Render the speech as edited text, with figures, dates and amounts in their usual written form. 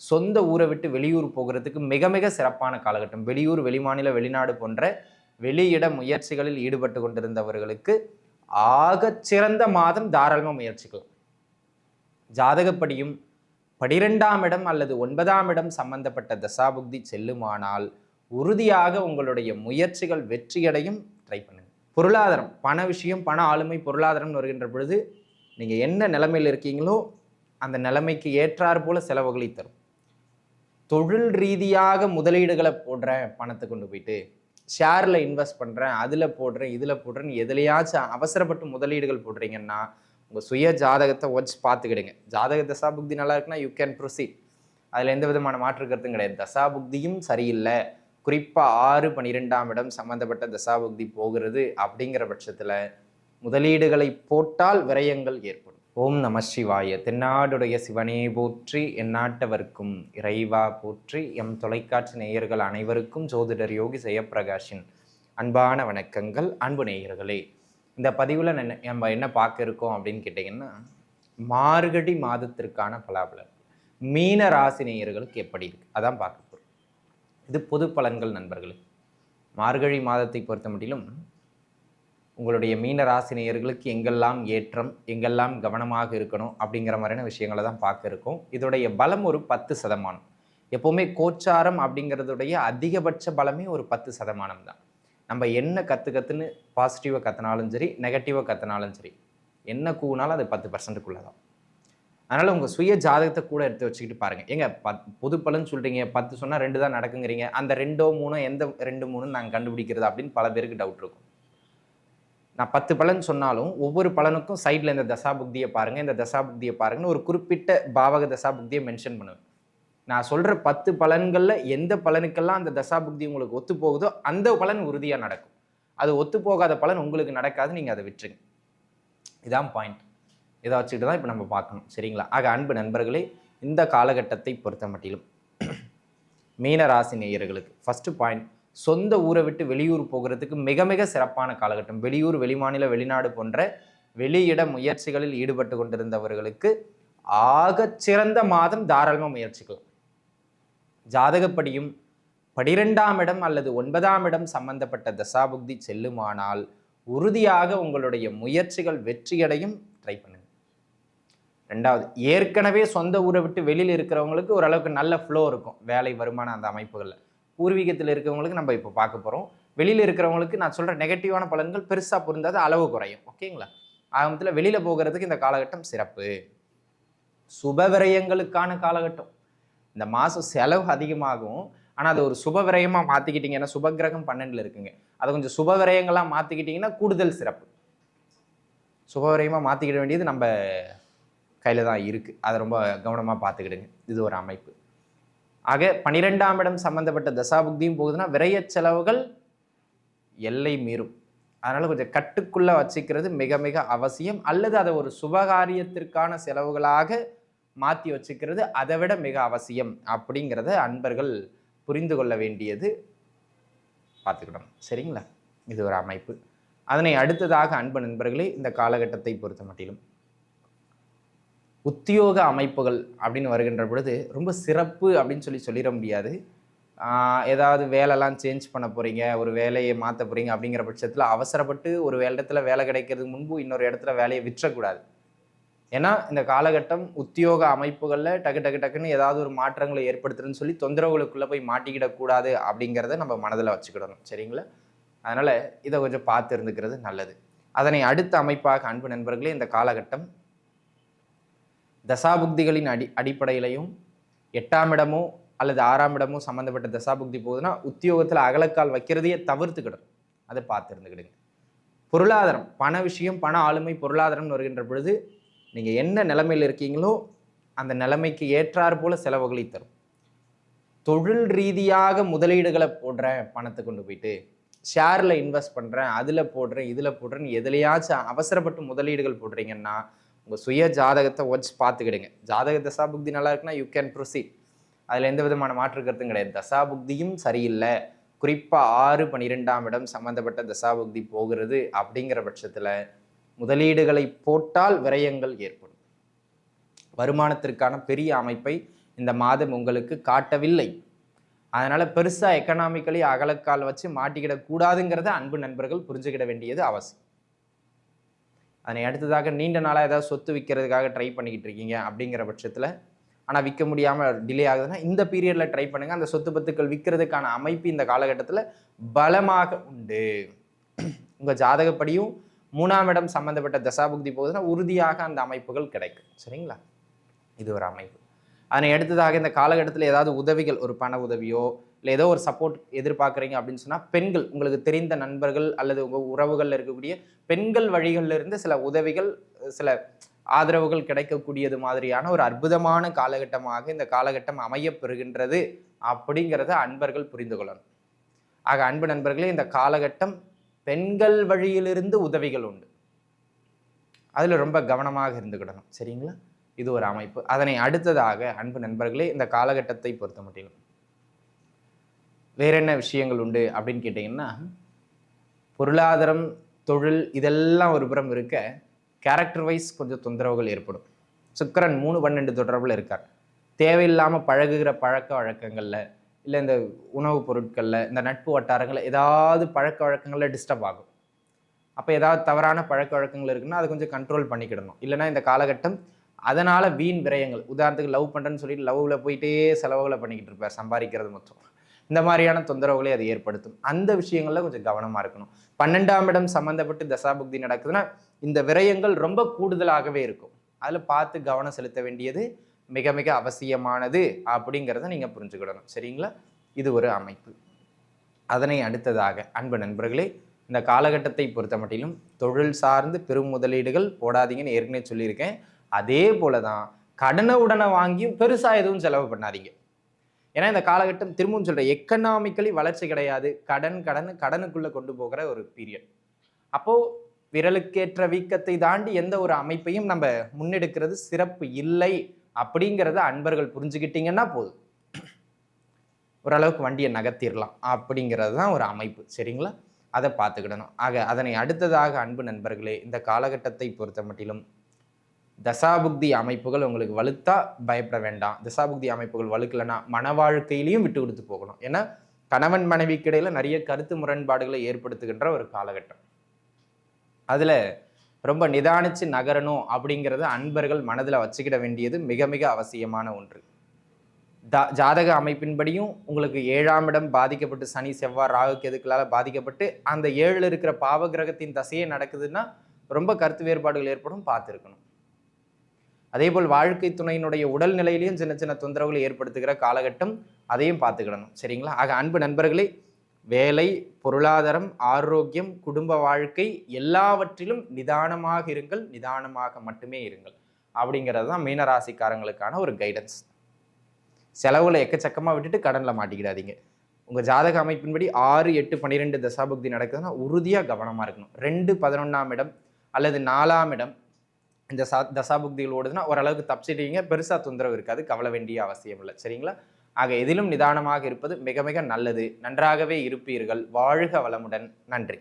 சொந்த ஊரை விட்டு வெளியூர் போகிறதுக்கு மிக மிக சிறப்பான காலகட்டம். வெளியூர், வெளிமாநில, வெளிநாடு போன்ற வெளியிட முயற்சிகளில் ஈடுபட்டு கொண்டிருந்தவர்களுக்கு ஆகச்சிறந்த மாதம். தாராளமாக முயற்சிக்கலாம். ஜாதகப்படியும் 12ஆம் இடம் அல்லது 9ஆம் இடம் சம்பந்தப்பட்ட தசாபுக்தி செல்லுமானால் உறுதியாக உங்களுடைய முயற்சிகள் வெற்றியடையும். ட்ரை பண்ணுங்க. பொருளாதாரம், பண விஷயம், பண ஆளுமை, பொருளாதாரம் வருகின்ற பொழுது நீங்கள் என்ன நிலைமையில் இருக்கீங்களோ அந்த நிலைமைக்கு ஏற்றாறு போல செலவுகளை தரும். தொழில் ரீதியாக முதலீடுகளை போடுறேன், பணத்தை கொண்டு போயிட்டு ஷேரில் இன்வெஸ்ட் பண்ணுறேன், அதில் போடுறேன், இதில் போடுறேன்னு எதுலையாச்சும் அவசரப்பட்டு முதலீடுகள் போடுறீங்கன்னா உங்கள் சுய ஜாதகத்தை வச்சு பார்த்துக்கிடுங்க. ஜாதக தசாபுக்தி நல்லா இருக்குன்னா யூ கேன் ப்ரொசீட். அதில் எந்த விதமான மாற்று கருத்தும் கிடையாது. தசாபுக்தியும் சரியில்லை, குறிப்பாக 6, 12ஆம் இடம் சம்மந்தப்பட்ட தசாபுக்தி போகிறது அப்படிங்கிற பட்சத்தில் முதலீடுகளை போட்டால் விரயங்கள் ஏற்படும். ஓம் நம சிவாய. தென்னாடுடைய சிவனே போற்றி, எந்நாட்டவர்க்கும் இறைவா போற்றி. எம் தொலைக்காட்சி நேயர்கள் அனைவருக்கும் ஜோதிடர் யோகி ஜெயப்பிரகாஷின் அன்பான வணக்கங்கள். அன்பு நேயர்களே, இந்த பதிவில் நம்ம என்ன பார்க்க இருக்கோம் அப்படின்னு கேட்டிங்கன்னா, மார்கழி மாதத்திற்கான பலாபலன் மீன ராசி நேயர்களுக்கு எப்படி இருக்கு அதான் பார்க்க போகிறோம். இது பொது பலன்கள் நண்பர்களே. மார்கழி மாதத்தை பொறுத்த மட்டிலும் உங்களுடைய மீன ராசி நேயர்களுக்கு எங்கெல்லாம் ஏற்றம், எங்கெல்லாம் கவனமாக இருக்கணும் அப்படிங்கிற மாதிரியான விஷயங்களை தான் பார்க்க இருக்கோம். இதோடைய பலம் ஒரு 10%. எப்போவுமே கோச்சாரம் அப்படிங்கிறதுடைய அதிகபட்ச பலமே ஒரு 10% தான். நம்ம என்ன கற்றுன்னு பாசிட்டிவாக கற்றுனாலும் சரி, நெகட்டிவாக கற்றுனாலும் சரி, என்ன கூனாலும் அது 10%க்குள்ளே தான். அதனால் உங்கள் சுய ஜாதகத்தை கூட எடுத்து வச்சுக்கிட்டு பாருங்கள். ஏங்க பொது பலன் சொல்கிறீங்க, 10 சொன்னால் 2 தான் நடக்குங்கிறீங்க, அந்த 2ஓ 3ஓ எந்த 2, 3ன்னு நாங்கள் கண்டுபிடிக்கிறது அப்படின்னு பல பேருக்கு டவுட் இருக்கும். நான் 10 பலன் சொன்னாலும் ஒவ்வொரு பலனுக்கும் சைடில் இந்த தசாபுக்தியை பாருங்கள், இந்த தசாபுக்தியை பாருங்கன்னு ஒரு குறிப்பிட்ட பாவக தசாபுக்தியை மென்ஷன் பண்ணுவேன். நான் சொல்கிற 10 பலன்களில் எந்த பலனுக்கெல்லாம் அந்த தசாபுக்தி உங்களுக்கு ஒத்து போகுதோ அந்த பலன் உறுதியாக நடக்கும். அது ஒத்து போகாத பலன் உங்களுக்கு நடக்காது, நீங்கள் அதை விட்டுருங்க. இதான் பாயிண்ட். இதை வச்சுக்கிட்டு தான் இப்போ நம்ம பார்க்கணும், சரிங்களா? ஆக அன்பு நண்பர்களே, இந்த காலகட்டத்தை பொறுத்த மட்டிலும் மீன ராசி நேயர்களுக்கு ஃபஸ்ட்டு பாயிண்ட், சொந்த ஊரை விட்டு வெளியூர் போகிறதுக்கு மிக மிக சிறப்பான காலகட்டம். வெளியூர், வெளிமாநில, வெளிநாடு போன்ற வெளியிட முயற்சிகளில் ஈடுபட்டு கொண்டிருந்தவர்களுக்கு ஆகச்சிறந்த மாதம். தாராளமாக முயற்சிக்கலாம். ஜாதகப்படியும் 12ஆம் இடம் அல்லது 9ஆம் இடம் சம்பந்தப்பட்ட தசாபுக்தி செல்லுமானால் உறுதியாக உங்களுடைய முயற்சிகள் வெற்றியடையும். ட்ரை பண்ணுங்க. ரெண்டாவது, ஏற்கனவே சொந்த ஊரை விட்டு வெளியில் இருக்கிறவங்களுக்கு ஓரளவுக்கு நல்ல ஃப்ளோ இருக்கும், வேலை, வருமானம், அந்த அமைப்புகளில். பூர்வீகத்தில் இருக்கிறவங்களுக்கு நம்ம இப்போ பார்க்க போகிறோம். வெளியில் இருக்கிறவங்களுக்கு நான் சொல்கிற நெகட்டிவான பலன்கள் பெருசாக பொருந்தாது, அளவு குறையும். ஓகேங்களா? ஆரம்பத்தில் வெளியில் போகிறதுக்கு இந்த காலகட்டம் சிறப்பு. சுப விரயங்களுக்கான காலகட்டம். இந்த மாதம் செலவு அதிகமாகும், ஆனால் அது ஒரு சுப விரயமாக மாற்றிக்கிட்டிங்கன்னா, சுபகிரகம் 12ல் இருக்குங்க, அதை கொஞ்சம் சுப விரயங்களாக மாற்றிக்கிட்டிங்கன்னா கூடுதல் சிறப்பு. சுப விரயமாக மாற்றிக்கிட வேண்டியது நம்ம கையில் தான் இருக்குது. அதை ரொம்ப கவனமாக பார்த்துக்கிடுங்க. இது ஒரு அமைப்பு. ஆக 12ஆம் இடம் சம்பந்தப்பட்ட தசாபுக்தியும் போகுதுன்னா விரய செலவுகள் எல்லை மீறும். அதனால் கொஞ்சம் கட்டுக்குள்ளே வச்சுக்கிறது மிக மிக அவசியம். அல்லது அதை ஒரு சுபகாரியத்திற்கான செலவுகளாக மாற்றி வச்சுக்கிறது அதை விட மிக அவசியம் அப்படிங்கிறத அன்பர்கள் புரிந்து கொள்ள வேண்டியது பார்த்துக்கிடணும், சரிங்களா? இது ஒரு அமைப்பு. அதனை அடுத்ததாக அன்பு நண்பர்களே, இந்த காலகட்டத்தை பொறுத்த மட்டிலும் உத்தியோக அமைப்புகள் அப்படின்னு வருகின்ற பொழுது ரொம்ப சிறப்பு அப்படின்னு சொல்லிட முடியாது. ஏதாவது வேலைலாம் சேஞ்ச் பண்ண போகிறீங்க, ஒரு வேலையை மாற்ற போகிறீங்க அப்படிங்கிற பட்சத்தில் அவசரப்பட்டு ஒரு இடத்துல வேலை கிடைக்கிறதுக்கு முன்பு இன்னொரு இடத்துல வேலையை விற்றக்கூடாது. ஏன்னா இந்த காலகட்டம் உத்தியோக அமைப்புகளில் டக்குன்னு ஏதாவது ஒரு மாற்றங்களை ஏற்படுத்துறதுன்னு சொல்லி தொந்தரவுகளுக்குள்ளே போய் மாட்டிக்கிடக்கூடாது அப்படிங்கிறத நம்ம மனதில் வச்சுக்கிடணும், சரிங்களா? அதனால் இதை கொஞ்சம் பார்த்து இருந்துக்கிறது நல்லது. அதனை அடுத்த அமைப்பாக அன்பு நண்பர்களே, இந்த காலகட்டம் தசாபுக்திகளின் அடிப்படையிலையும் 8ஆம் இடமோ அல்லது 6ஆம் இடமோ சம்மந்தப்பட்ட தசாபுக்தி போகுதுன்னா உத்தியோகத்தில் அகலக்கால் வைக்கிறதையே தவிர்த்துக்கிடும். அதை பார்த்து இருந்துக்கிடுங்க. பொருளாதாரம், பண விஷயம், பண ஆளுமை, பொருளாதாரம்னு வருகின்ற பொழுது நீங்கள் என்ன நிலைமையில் இருக்கீங்களோ அந்த நிலைமைக்கு ஏற்றாறு போல செலவுகளை தரும். தொழில் ரீதியாக முதலீடுகளை போடுறேன், பணத்தை கொண்டு போயிட்டு ஷேரில் இன்வெஸ்ட் பண்ணுறேன், அதில் போடுறேன், இதில் போடுறேன்னு எதுலையாச்சும் அவசரப்பட்டு முதலீடுகள் போடுறீங்கன்னா உங்கள் சுய ஜாதகத்தை வச்சு பார்த்துக்கிடுங்க. ஜாதக தசாபுக்தி நல்லா இருக்குன்னா யூ கேன் ப்ரொசீட். அதில் எந்த விதமான மாற்று கருத்தும் கிடையாது. தசாபுக்தியும் சரியில்லை, குறிப்பாக 6, 12ஆம் இடம் சம்மந்தப்பட்ட தசாபுக்தி போகிறது அப்படிங்கிற பட்சத்தில் முதலீடுகளை போட்டால் விரயங்கள் ஏற்படும். வருமானத்திற்கான பெரிய அமைப்பை இந்த மாதம் உங்களுக்கு காட்டவில்லை. அதனால பெருசா எக்கனாமிக்கலி அகலக்கால் வச்சு மாட்டிக்கிடக்கூடாதுங்கிறத அன்பு நண்பர்கள் புரிஞ்சுக்கிட வேண்டியது அவசியம். அதனை அடுத்ததாக நீண்ட நாளாக ஏதாவது சொத்து விற்கிறதுக்காக ட்ரை பண்ணிக்கிட்டு இருக்கீங்க அப்படிங்கிற பட்சத்தில், ஆனால் விற்க முடியாமல் டிலே ஆகுதுன்னா இந்த பீரியடில் ட்ரை பண்ணுங்கள். அந்த சொத்து பத்துக்கள் விற்கிறதுக்கான அமைப்பு இந்த காலகட்டத்தில் பலமாக உண்டு. உங்கள் ஜாதகப்படியும் 3ஆம் இடம் சம்மந்தப்பட்ட தசாபுக்தி போகுதுன்னா உறுதியாக அந்த அமைப்புகள் கிடைக்கும். சரிங்களா? இது ஒரு அமைப்பு. அதனை அடுத்ததாக இந்த காலகட்டத்தில் ஏதாவது உதவிகள், ஒரு பண உதவியோ இல்லை ஏதோ ஒரு சப்போர்ட் எதிர்பார்க்குறீங்க அப்படின்னு சொன்னால், பெண்கள், உங்களுக்கு தெரிந்த நண்பர்கள் அல்லது உங்கள் உறவுகளில் இருக்கக்கூடிய பெண்கள் வழிகளில் இருந்து சில உதவிகள், சில ஆதரவுகள் கிடைக்கக்கூடியது மாதிரியான ஒரு அற்புதமான காலகட்டமாக இந்த காலகட்டம் அமையப் பெறுகின்றது அப்படிங்கிறத அன்பர்கள் புரிந்து கொள்ளணும். ஆக அன்பு நண்பர்களே, இந்த காலகட்டம் பெண்கள் வழியிலிருந்து உதவிகள் உண்டு. அதில் ரொம்ப கவனமாக இருந்துக்கிடணும். சரிங்களா? இது ஒரு அமைப்பு. அதனை அடுத்ததாக அன்பு நண்பர்களே, இந்த காலகட்டத்தை பொறுத்த மட்டிலும் வேற என்ன விஷயங்கள் உண்டு அப்படின்னு கேட்டிங்கன்னா, பொருளாதாரம், தொழில் இதெல்லாம் ஒரு புறம் இருக்க, கேரக்டர் வைஸ் கொஞ்சம் தொந்தரவுகள் ஏற்படும். சுக்கிரன் 3-12 தொடர்பில் இருக்கார். தேவையில்லாமல் பழகுகிற பழக்க வழக்கங்களில், இல்லை இந்த உணவுப் பொருட்களில், இந்த நட்பு வட்டாரங்களில் ஏதாவது பழக்க வழக்கங்களில் டிஸ்டர்ப் ஆகும். அப்போ ஏதாவது தவறான பழக்க வழக்கங்கள் இருக்குன்னா அதை கொஞ்சம் கண்ட்ரோல் பண்ணிக்கிடணும். இல்லைன்னா இந்த காலகட்டம் அதனால் வீண் விரயங்கள், உதாரணத்துக்கு லவ் பண்ணுறேன்னு சொல்லிட்டு லவ்வில் போயிட்டே செலவுகளை பண்ணிக்கிட்டு இருப்பார், சம்பாதிக்கிறது மொத்தம். இந்த மாதிரியான தொந்தரவுகளை அது ஏற்படுத்தும். அந்த விஷயங்களில் கொஞ்சம் கவனமாக இருக்கணும். 12ஆம் இடம் சம்மந்தப்பட்டு தசாபுக்தி நடக்குதுன்னா இந்த விரயங்கள் ரொம்ப கூடுதலாகவே இருக்கும். அதில் பார்த்து கவனம் செலுத்த வேண்டியது மிக மிக அவசியமானது அப்படிங்கிறத நீங்கள் புரிஞ்சுக்கிடணும். சரிங்களா? இது ஒரு அமைப்பு. அதனை அடுத்ததாக அன்பு நண்பர்களே, இந்த காலகட்டத்தை பொறுத்த மட்டிலும் தொழில் சார்ந்து பெரும் முதலீடுகள் போடாதீங்கன்னு ஏற்கனவே சொல்லியிருக்கேன். அதே போல தான் கடனை உடனே வாங்கியும் பெருசாக எதுவும் செலவு பண்ணாதீங்க. ஏன்னா இந்த காலகட்டம் திரும்பவும் சொல்கிறேன், எக்கனாமிக்கலி வளர்ச்சி கிடையாது. கடனுக்குள்ளே கொண்டு போகிற ஒரு பீரியட். அப்போது விரலுக்கேற்ற வீக்கத்தை தாண்டி எந்த ஒரு அமைப்பையும் நம்ம முன்னெடுக்கிறது சிறப்பு இல்லை அப்படிங்கிறத அன்பர்கள் புரிஞ்சுக்கிட்டீங்கன்னா போதும். ஓரளவுக்கு வண்டியை நகர்த்திடலாம் அப்படிங்கிறது தான் ஒரு அமைப்பு. சரிங்களா? அதை பார்த்துக்கிடணும். ஆக அதனை அடுத்ததாக அன்பு நண்பர்களே, இந்த காலகட்டத்தை பொறுத்த மட்டிலும் தசாபுக்தி அமைப்புகள் உங்களுக்கு வலுத்தா பயப்பட வேண்டாம். தசாபுக்தி அமைப்புகள் வலுக்கலைன்னா மன வாழ்க்கையிலையும் விட்டு கொடுத்து போகணும். ஏன்னா கணவன் மனைவிக்கு இடையில நிறைய கருத்து முரண்பாடுகளை ஏற்படுத்துகின்ற ஒரு காலகட்டம். அதில் ரொம்ப நிதானிச்சு நகரணும் அப்படிங்கிறத அன்பர்கள் மனதில் வச்சுக்கிட வேண்டியது மிக மிக அவசியமான ஒன்று. ஜாதக அமைப்பின்படியும் உங்களுக்கு 7ஆம் இடம் பாதிக்கப்பட்டு சனி செவ்வாய் ராகு கேதுக்களால் பாதிக்கப்பட்டு அந்த 7ல் இருக்கிற பாவ கிரகத்தின் தசையே நடக்குதுன்னா ரொம்ப கருத்து வேறுபாடுகள் ஏற்படும், பார்த்துருக்கணும். அதே போல் வாழ்க்கை துணையினுடைய உடல்நிலையிலையும் சின்ன சின்ன தொந்தரவுகளை ஏற்படுத்துகிற காலகட்டம், அதையும் பார்த்துக்கிடணும். சரிங்களா? ஆக அன்பு நண்பர்களே, வேலை, பொருளாதாரம், ஆரோக்கியம், குடும்ப வாழ்க்கை எல்லாவற்றிலும் நிதானமாக இருங்கள். நிதானமாக மட்டுமே இருங்கள் அப்படிங்கிறது தான் மீனராசிக்காரங்களுக்கான ஒரு கைடன்ஸ். செலவுகளை எக்கச்சக்கமாக விட்டுட்டு கடனில் மாட்டிக்கிடாதீங்க. உங்கள் ஜாதக அமைப்பின்படி 6, 8, 12 தசாபுக்தி நடக்குதுன்னா உறுதியாக கவனமாக இருக்கணும். 2, 11ஆம் இடம் அல்லது 4ஆம் இடம் இந்த தசாபுக்திகள் ஓடுதுன்னா ஓரளவுக்கு தப்பிச்சிட்டீங்க, பெருசாக தொந்தரவு இருக்காது, கவலை வேண்டிய அவசியம் இல்லை. சரிங்களா? ஆக எதிலும் நிதானமாக இருப்பது மிக மிக நல்லது. நன்றாகவே இருப்பீர்கள். வாழ்க வளமுடன். நன்றி.